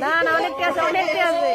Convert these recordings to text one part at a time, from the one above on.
না না অনেকটা আছে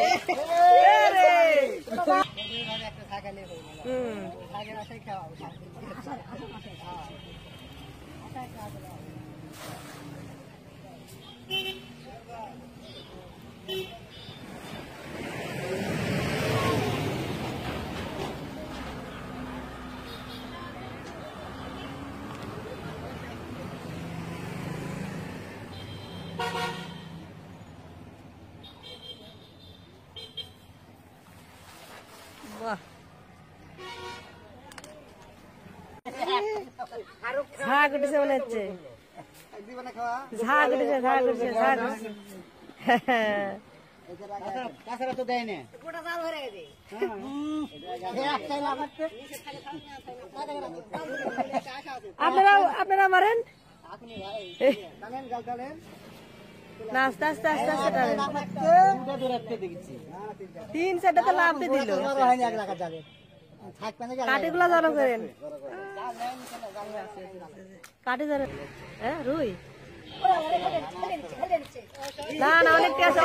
ঝাঁক উঠেছে মনে হচ্ছে ঝাঁক উঠেছে তাছাড়া তো দেয় না আপনারা মারেন না আস্তে আস্তে আস্তে আস্তে তিন চারটা তো লাভ দিল কাঠিগুলা জড়ো করেন কাঠি জড়ো হ্যাঁ রুই না না অনেকটা আছে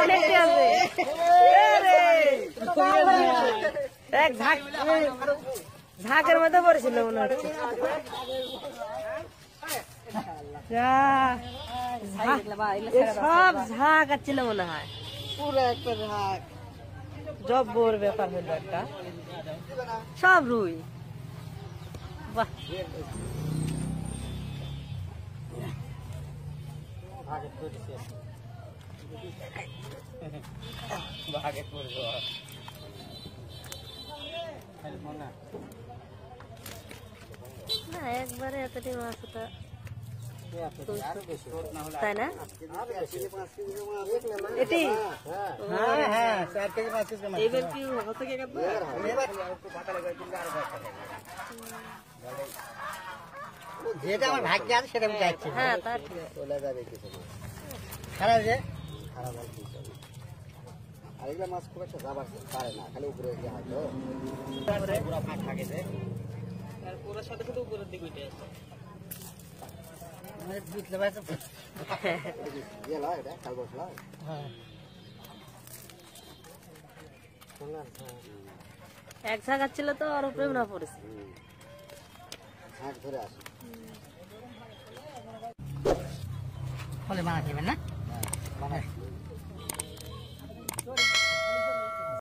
এক ঝাঁকের মধ্যে পড়েছিল মনে হচ্ছে সব ঝাঁক আসছিল মনে হয় পুরো একটা ঝাঁক জব্বর ব্যাপার হলো একটা সব রুই বাহ না একবারে এতটি মাছ তাই না এটি এবার কি হতে যেটা আমার ভাগ্যে আছে সেটা আমি চাইছি হ্যাঁ তা ঠিক চলে যাবে কিছু খারাপ যে খারাপ আর কি আরেকটা মাছ খুব একটা যাবার পারে না খালি উপরে গিয়ে হয়তো পুরো ফাঁক থাকে যে আর পুরো সাথে সাথে উপরের দিকে উঠে আসে মানে বুঝতে পারছ গেল এটা কাল বসলা হ্যাঁ এক ঝাঁক ছিল তো আর উপরে না পড়েছে ঝাঁক ধরে আসে ফলে বানাতে হবে না